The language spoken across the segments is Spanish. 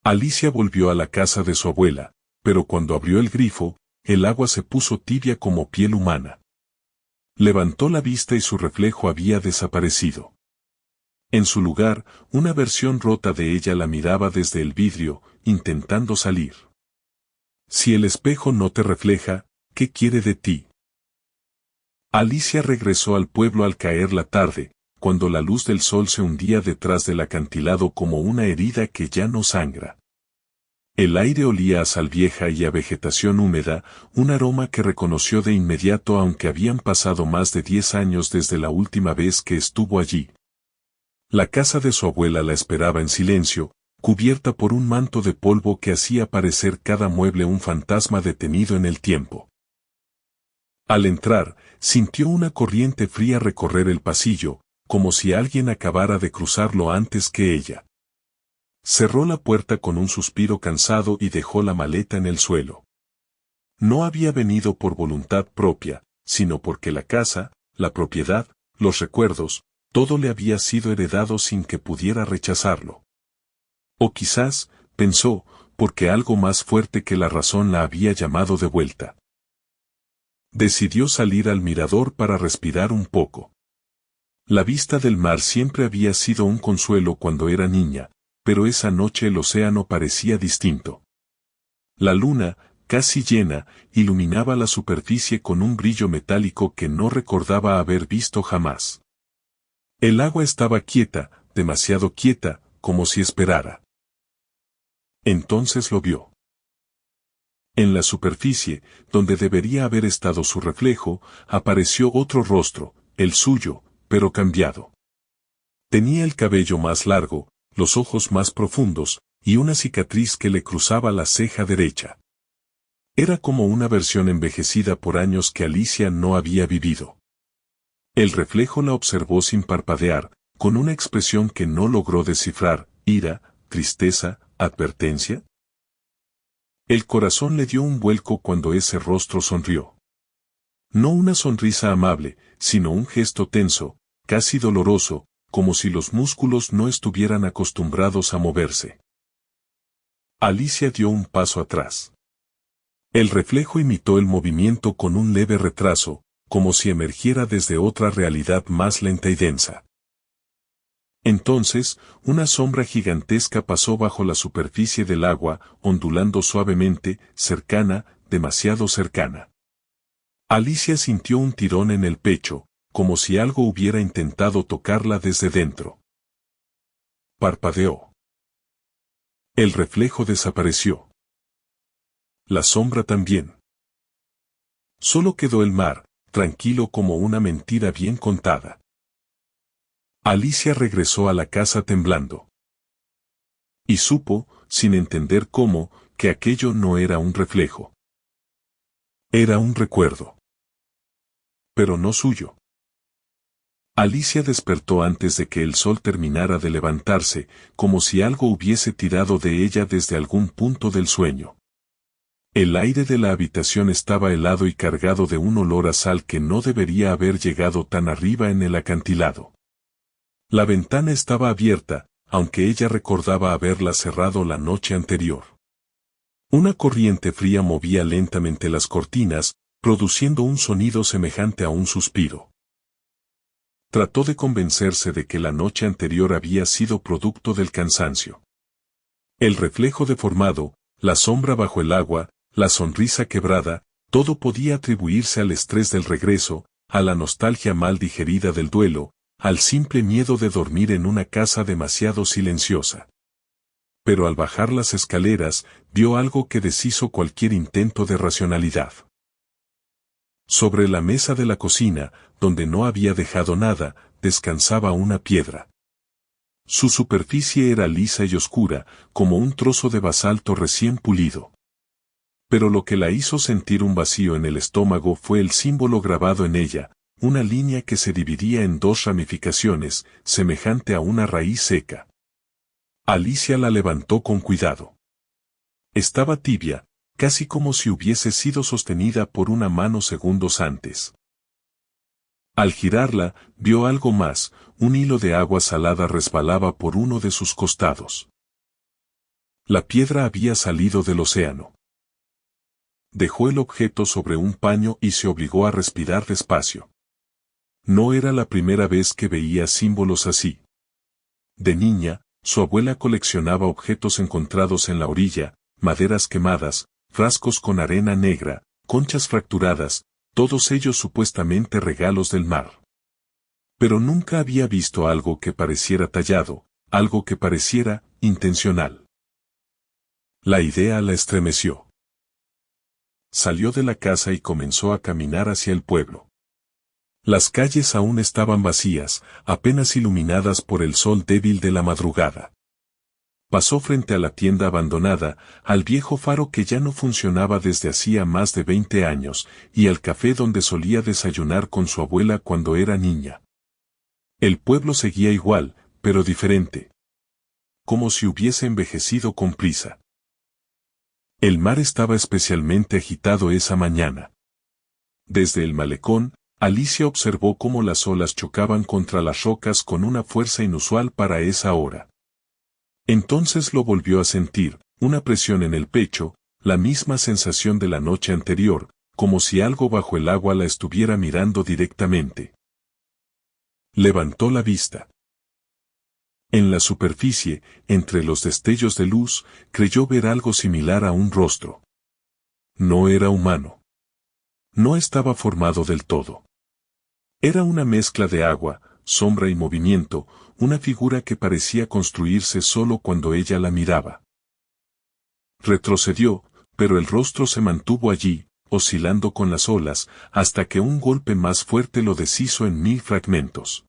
Alicia volvió a la casa de su abuela, pero cuando abrió el grifo, el agua se puso tibia como piel humana. Levantó la vista y su reflejo había desaparecido. En su lugar, una versión rota de ella la miraba desde el vidrio, intentando salir. Si el espejo no te refleja, ¿qué quiere de ti? Alicia regresó al pueblo al caer la tarde, cuando la luz del sol se hundía detrás del acantilado como una herida que ya no sangra. El aire olía a sal vieja y a vegetación húmeda, un aroma que reconoció de inmediato aunque habían pasado más de 10 años desde la última vez que estuvo allí. La casa de su abuela la esperaba en silencio, cubierta por un manto de polvo que hacía parecer cada mueble un fantasma detenido en el tiempo. Al entrar, sintió una corriente fría recorrer el pasillo, como si alguien acabara de cruzarlo antes que ella. Cerró la puerta con un suspiro cansado y dejó la maleta en el suelo. No había venido por voluntad propia, sino porque la casa, la propiedad, los recuerdos, todo le había sido heredado sin que pudiera rechazarlo. O quizás, pensó, porque algo más fuerte que la razón la había llamado de vuelta. Decidió salir al mirador para respirar un poco. La vista del mar siempre había sido un consuelo cuando era niña, pero esa noche el océano parecía distinto. La luna, casi llena, iluminaba la superficie con un brillo metálico que no recordaba haber visto jamás. El agua estaba quieta, demasiado quieta, como si esperara. Entonces lo vio. En la superficie, donde debería haber estado su reflejo, apareció otro rostro, el suyo, pero cambiado. Tenía el cabello más largo, los ojos más profundos, y una cicatriz que le cruzaba la ceja derecha. Era como una versión envejecida por años que Alicia no había vivido. El reflejo la observó sin parpadear, con una expresión que no logró descifrar, ira, tristeza, advertencia. El corazón le dio un vuelco cuando ese rostro sonrió. No una sonrisa amable, sino un gesto tenso, casi doloroso, como si los músculos no estuvieran acostumbrados a moverse. Alicia dio un paso atrás. El reflejo imitó el movimiento con un leve retraso, como si emergiera desde otra realidad más lenta y densa. Entonces, una sombra gigantesca pasó bajo la superficie del agua, ondulando suavemente, cercana, demasiado cercana. Alicia sintió un tirón en el pecho, como si algo hubiera intentado tocarla desde dentro. Parpadeó. El reflejo desapareció. La sombra también. Solo quedó el mar, tranquilo como una mentira bien contada. Alicia regresó a la casa temblando. Y supo, sin entender cómo, que aquello no era un reflejo. Era un recuerdo. Pero no suyo. Alicia despertó antes de que el sol terminara de levantarse, como si algo hubiese tirado de ella desde algún punto del sueño. El aire de la habitación estaba helado y cargado de un olor a sal que no debería haber llegado tan arriba en el acantilado. La ventana estaba abierta, aunque ella recordaba haberla cerrado la noche anterior. Una corriente fría movía lentamente las cortinas, produciendo un sonido semejante a un suspiro. Trató de convencerse de que la noche anterior había sido producto del cansancio. El reflejo deformado, la sombra bajo el agua, la sonrisa quebrada, todo podía atribuirse al estrés del regreso, a la nostalgia mal digerida del duelo, al simple miedo de dormir en una casa demasiado silenciosa. Pero al bajar las escaleras, vio algo que deshizo cualquier intento de racionalidad. Sobre la mesa de la cocina, donde no había dejado nada, descansaba una piedra. Su superficie era lisa y oscura, como un trozo de basalto recién pulido. Pero lo que la hizo sentir un vacío en el estómago fue el símbolo grabado en ella, una línea que se dividía en dos ramificaciones, semejante a una raíz seca. Alicia la levantó con cuidado. Estaba tibia, casi como si hubiese sido sostenida por una mano segundos antes. Al girarla, vio algo más, un hilo de agua salada resbalaba por uno de sus costados. La piedra había salido del océano. Dejó el objeto sobre un paño y se obligó a respirar despacio. No era la primera vez que veía símbolos así. De niña, su abuela coleccionaba objetos encontrados en la orilla, maderas quemadas, frascos con arena negra, conchas fracturadas, todos ellos supuestamente regalos del mar. Pero nunca había visto algo que pareciera tallado, algo que pareciera intencional. La idea la estremeció. Salió de la casa y comenzó a caminar hacia el pueblo. Las calles aún estaban vacías, apenas iluminadas por el sol débil de la madrugada. Pasó frente a la tienda abandonada, al viejo faro que ya no funcionaba desde hacía más de 20 años, y al café donde solía desayunar con su abuela cuando era niña. El pueblo seguía igual, pero diferente. Como si hubiese envejecido con prisa. El mar estaba especialmente agitado esa mañana. Desde el malecón, Alicia observó cómo las olas chocaban contra las rocas con una fuerza inusual para esa hora. Entonces lo volvió a sentir, una presión en el pecho, la misma sensación de la noche anterior, como si algo bajo el agua la estuviera mirando directamente. Levantó la vista. En la superficie, entre los destellos de luz, creyó ver algo similar a un rostro. No era humano. No estaba formado del todo. Era una mezcla de agua, sombra y movimiento, una figura que parecía construirse solo cuando ella la miraba. Retrocedió, pero el rostro se mantuvo allí, oscilando con las olas, hasta que un golpe más fuerte lo deshizo en 1000 fragmentos.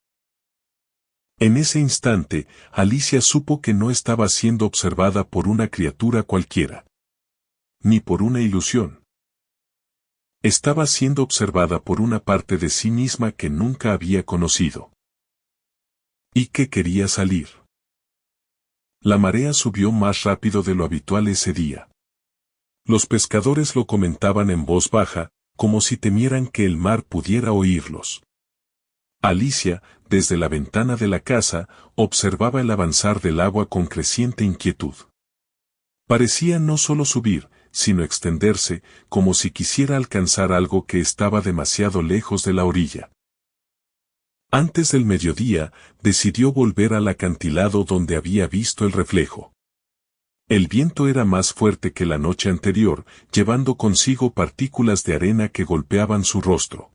En ese instante, Alicia supo que no estaba siendo observada por una criatura cualquiera. Ni por una ilusión. Estaba siendo observada por una parte de sí misma que nunca había conocido. Y que quería salir. La marea subió más rápido de lo habitual ese día. Los pescadores lo comentaban en voz baja, como si temieran que el mar pudiera oírlos. Alicia, desde la ventana de la casa, observaba el avanzar del agua con creciente inquietud. Parecía no solo subir, sino extenderse, como si quisiera alcanzar algo que estaba demasiado lejos de la orilla. Antes del mediodía, decidió volver al acantilado donde había visto el reflejo. El viento era más fuerte que la noche anterior, llevando consigo partículas de arena que golpeaban su rostro.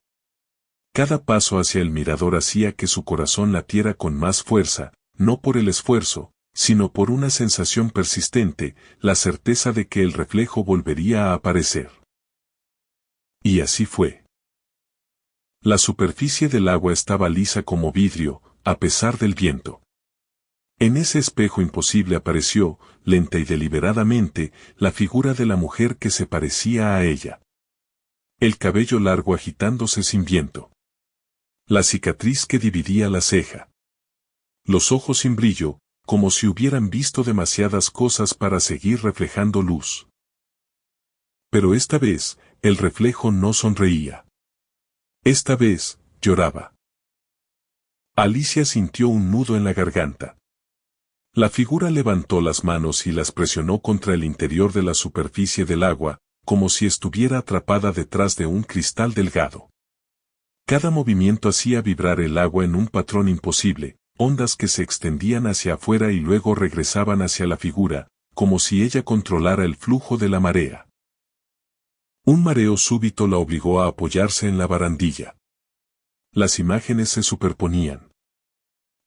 Cada paso hacia el mirador hacía que su corazón latiera con más fuerza, no por el esfuerzo, sino por una sensación persistente, la certeza de que el reflejo volvería a aparecer. Y así fue. La superficie del agua estaba lisa como vidrio, a pesar del viento. En ese espejo imposible apareció, lenta y deliberadamente, la figura de la mujer que se parecía a ella. El cabello largo agitándose sin viento. La cicatriz que dividía la ceja. Los ojos sin brillo, como si hubieran visto demasiadas cosas para seguir reflejando luz. Pero esta vez, el reflejo no sonreía. Esta vez, lloraba. Alicia sintió un nudo en la garganta. La figura levantó las manos y las presionó contra el interior de la superficie del agua, como si estuviera atrapada detrás de un cristal delgado. Cada movimiento hacía vibrar el agua en un patrón imposible, ondas que se extendían hacia afuera y luego regresaban hacia la figura, como si ella controlara el flujo de la marea. Un mareo súbito la obligó a apoyarse en la barandilla. Las imágenes se superponían.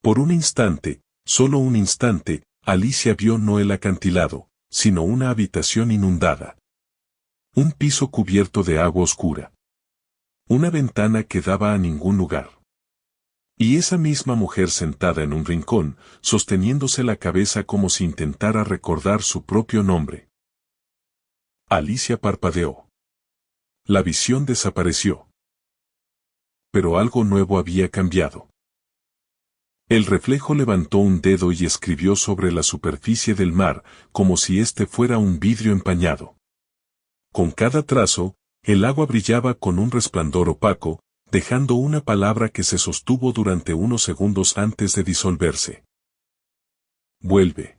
Por un instante, solo un instante, Alicia vio no el acantilado, sino una habitación inundada. Un piso cubierto de agua oscura. Una ventana que daba a ningún lugar. Y esa misma mujer sentada en un rincón, sosteniéndose la cabeza como si intentara recordar su propio nombre. Alicia parpadeó. La visión desapareció. Pero algo nuevo había cambiado. El reflejo levantó un dedo y escribió sobre la superficie del mar, como si este fuera un vidrio empañado. Con cada trazo, el agua brillaba con un resplandor opaco, dejando una palabra que se sostuvo durante unos segundos antes de disolverse. Vuelve.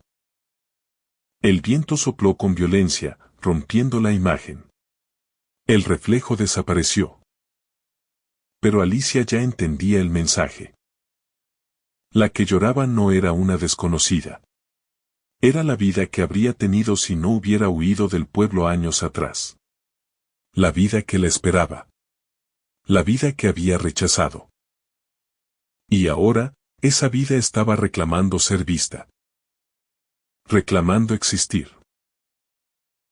El viento sopló con violencia, rompiendo la imagen. El reflejo desapareció. Pero Alicia ya entendía el mensaje. La que lloraba no era una desconocida. Era la vida que habría tenido si no hubiera huido del pueblo años atrás. La vida que la esperaba. La vida que había rechazado. Y ahora, esa vida estaba reclamando ser vista. Reclamando existir.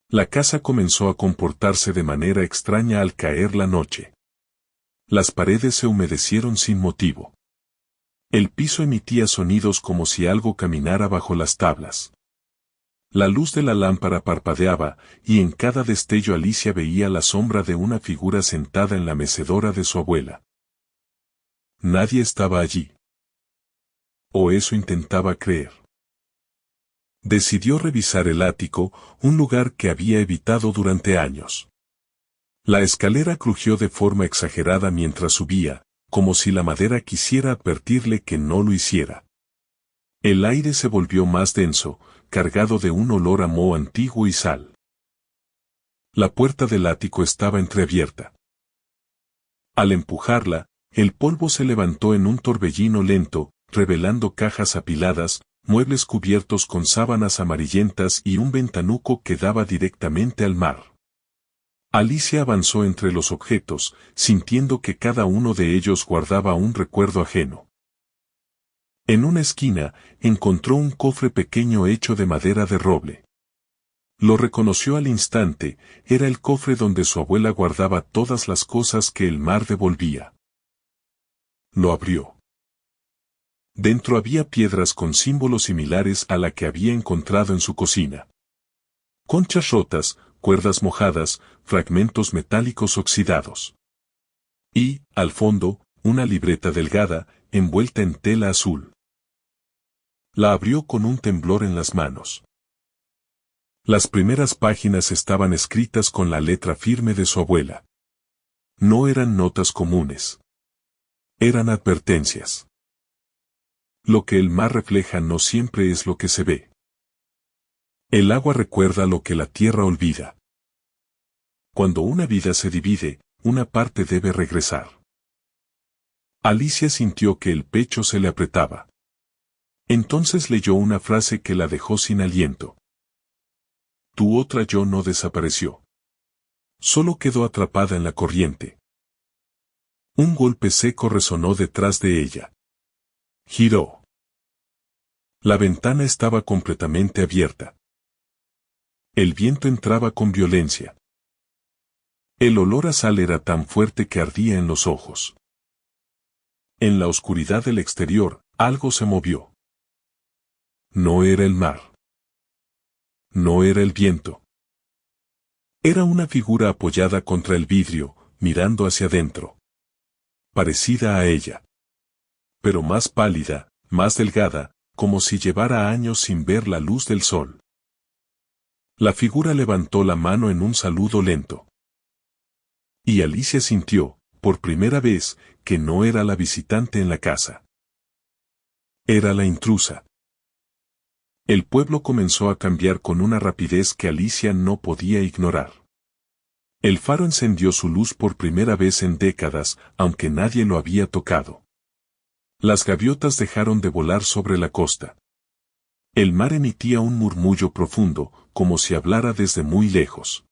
La casa comenzó a comportarse de manera extraña al caer la noche. Las paredes se humedecieron sin motivo. El piso emitía sonidos como si algo caminara bajo las tablas. La luz de la lámpara parpadeaba, y en cada destello Alicia veía la sombra de una figura sentada en la mecedora de su abuela. Nadie estaba allí. O eso intentaba creer. Decidió revisar el ático, un lugar que había evitado durante años. La escalera crujió de forma exagerada mientras subía, como si la madera quisiera advertirle que no lo hiciera. El aire se volvió más denso, cargado de un olor a moho antiguo y sal. La puerta del ático estaba entreabierta. Al empujarla, el polvo se levantó en un torbellino lento, revelando cajas apiladas, muebles cubiertos con sábanas amarillentas y un ventanuco que daba directamente al mar. Alicia avanzó entre los objetos, sintiendo que cada uno de ellos guardaba un recuerdo ajeno. En una esquina, encontró un cofre pequeño hecho de madera de roble. Lo reconoció al instante, era el cofre donde su abuela guardaba todas las cosas que el mar devolvía. Lo abrió. Dentro había piedras con símbolos similares a la que había encontrado en su cocina. Conchas rotas, cuerdas mojadas, fragmentos metálicos oxidados. Y, al fondo, una libreta delgada, envuelta en tela azul. La abrió con un temblor en las manos. Las primeras páginas estaban escritas con la letra firme de su abuela. No eran notas comunes. Eran advertencias. Lo que el mar refleja no siempre es lo que se ve. El agua recuerda lo que la tierra olvida. Cuando una vida se divide, una parte debe regresar. Alicia sintió que el pecho se le apretaba. Entonces leyó una frase que la dejó sin aliento. Tu otra yo no desapareció. Solo quedó atrapada en la corriente. Un golpe seco resonó detrás de ella. Giró. La ventana estaba completamente abierta. El viento entraba con violencia. El olor a sal era tan fuerte que ardía en los ojos. En la oscuridad del exterior, algo se movió. No era el mar. No era el viento. Era una figura apoyada contra el vidrio, mirando hacia adentro. Parecida a ella. Pero más pálida, más delgada, como si llevara años sin ver la luz del sol. La figura levantó la mano en un saludo lento. Y Alicia sintió, por primera vez, que no era la visitante en la casa. Era la intrusa. El pueblo comenzó a cambiar con una rapidez que Alicia no podía ignorar. El faro encendió su luz por primera vez en décadas, aunque nadie lo había tocado. Las gaviotas dejaron de volar sobre la costa. El mar emitía un murmullo profundo, como si hablara desde muy lejos.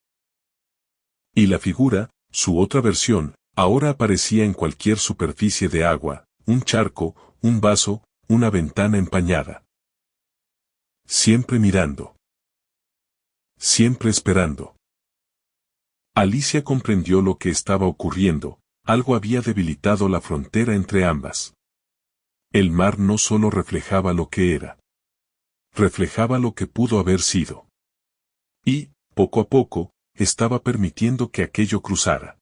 Y la figura, su otra versión, ahora aparecía en cualquier superficie de agua, un charco, un vaso, una ventana empañada. Siempre mirando. Siempre esperando. Alicia comprendió lo que estaba ocurriendo, algo había debilitado la frontera entre ambas. El mar no solo reflejaba lo que era. Reflejaba lo que pudo haber sido. Y, poco a poco, estaba permitiendo que aquello cruzara.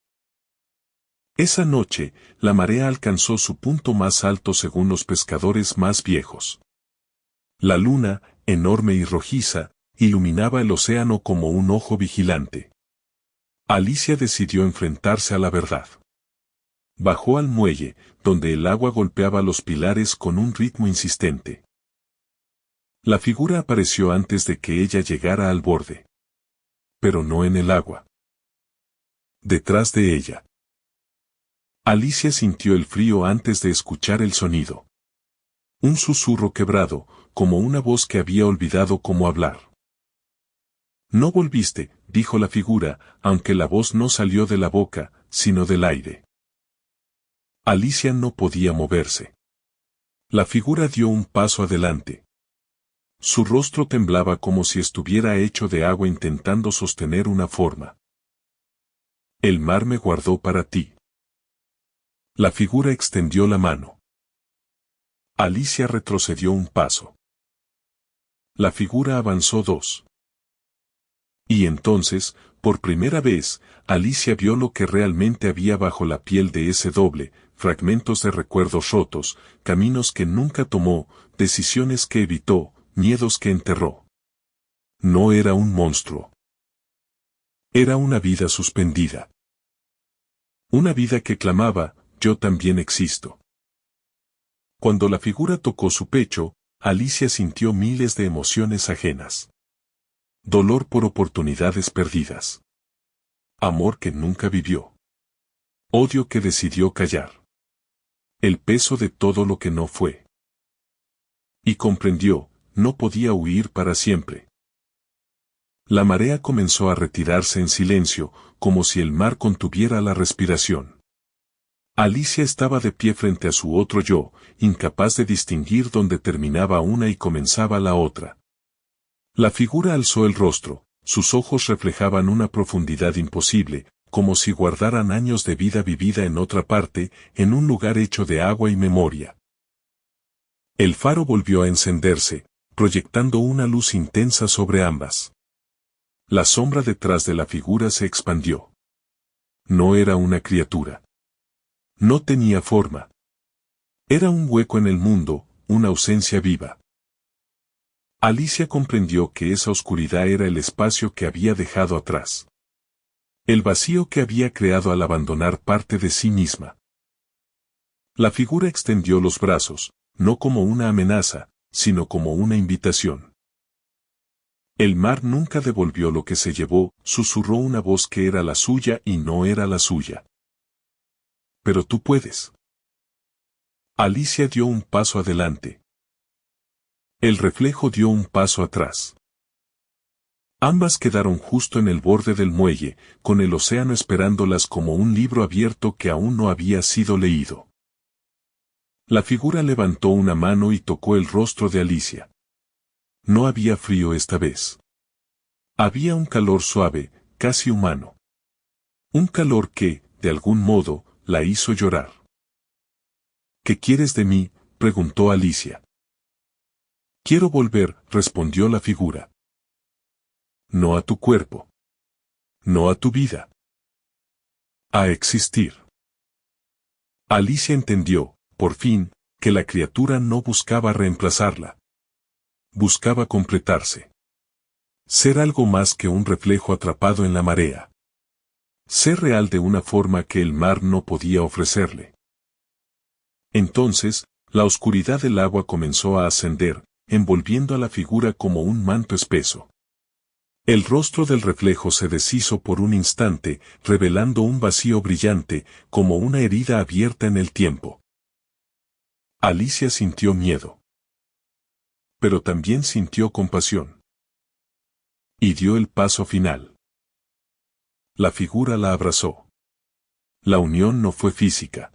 Esa noche, la marea alcanzó su punto más alto según los pescadores más viejos. La luna, enorme y rojiza, iluminaba el océano como un ojo vigilante. Alicia decidió enfrentarse a la verdad. Bajó al muelle, donde el agua golpeaba los pilares con un ritmo insistente. La figura apareció antes de que ella llegara al borde. Pero no en el agua. Detrás de ella. Alicia sintió el frío antes de escuchar el sonido. Un susurro quebrado, como una voz que había olvidado cómo hablar. No volviste, dijo la figura, aunque la voz no salió de la boca, sino del aire. Alicia no podía moverse. La figura dio un paso adelante. Su rostro temblaba como si estuviera hecho de agua intentando sostener una forma. El mar me guardó para ti. La figura extendió la mano. Alicia retrocedió un paso. La figura avanzó dos. Y entonces, por primera vez, Alicia vio lo que realmente había bajo la piel de ese doble, fragmentos de recuerdos rotos, caminos que nunca tomó, decisiones que evitó, miedos que enterró. No era un monstruo. Era una vida suspendida. Una vida que clamaba, yo también existo. Cuando la figura tocó su pecho, Alicia sintió miles de emociones ajenas. Dolor por oportunidades perdidas. Amor que nunca vivió. Odio que decidió callar. El peso de todo lo que no fue. Y comprendió, no podía huir para siempre. La marea comenzó a retirarse en silencio, como si el mar contuviera la respiración. Alicia estaba de pie frente a su otro yo, incapaz de distinguir dónde terminaba una y comenzaba la otra. La figura alzó el rostro, sus ojos reflejaban una profundidad imposible, como si guardaran años de vida vivida en otra parte, en un lugar hecho de agua y memoria. El faro volvió a encenderse, proyectando una luz intensa sobre ambas. La sombra detrás de la figura se expandió. No era una criatura. No tenía forma. Era un hueco en el mundo, una ausencia viva. Alicia comprendió que esa oscuridad era el espacio que había dejado atrás. El vacío que había creado al abandonar parte de sí misma. La figura extendió los brazos, no como una amenaza, sino como una invitación. El mar nunca devolvió lo que se llevó, susurró una voz que era la suya y no era la suya. Pero tú puedes. Alicia dio un paso adelante. El reflejo dio un paso atrás. Ambas quedaron justo en el borde del muelle, con el océano esperándolas como un libro abierto que aún no había sido leído. La figura levantó una mano y tocó el rostro de Alicia. No había frío esta vez. Había un calor suave, casi humano. Un calor que, de algún modo, la hizo llorar. ¿Qué quieres de mí?, preguntó Alicia. Quiero volver, respondió la figura. No a tu cuerpo. No a tu vida. A existir. Alicia entendió, por fin, que la criatura no buscaba reemplazarla. Buscaba completarse. Ser algo más que un reflejo atrapado en la marea. Ser real de una forma que el mar no podía ofrecerle. Entonces, la oscuridad del agua comenzó a ascender, envolviendo a la figura como un manto espeso. El rostro del reflejo se deshizo por un instante, revelando un vacío brillante, como una herida abierta en el tiempo. Alicia sintió miedo. Pero también sintió compasión. Y dio el paso final. La figura la abrazó. La unión no fue física.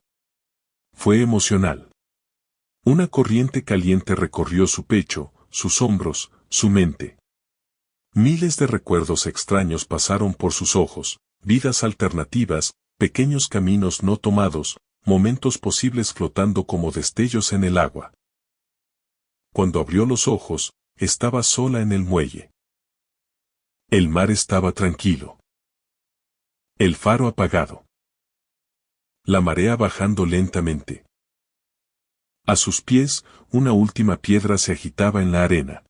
Fue emocional. Una corriente caliente recorrió su pecho, sus hombros, su mente. Miles de recuerdos extraños pasaron por sus ojos, vidas alternativas, pequeños caminos no tomados, momentos posibles flotando como destellos en el agua. Cuando abrió los ojos, estaba sola en el muelle. El mar estaba tranquilo. El faro apagado. La marea bajando lentamente. A sus pies, una última piedra se agitaba en la arena.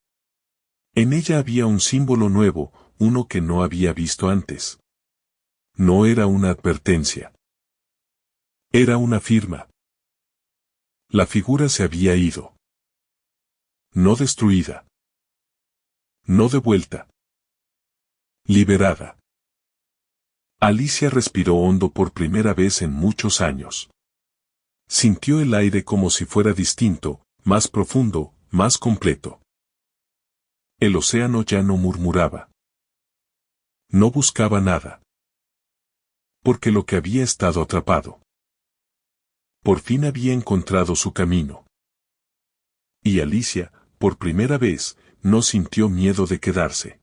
En ella había un símbolo nuevo, uno que no había visto antes. No era una advertencia. Era una firma. La figura se había ido. No destruida. No de vuelta. Liberada. Alicia respiró hondo por primera vez en muchos años. Sintió el aire como si fuera distinto, más profundo, más completo. El océano ya no murmuraba. No buscaba nada. Porque lo que había estado atrapado. Por fin había encontrado su camino. Y Alicia, por primera vez, no sintió miedo de quedarse.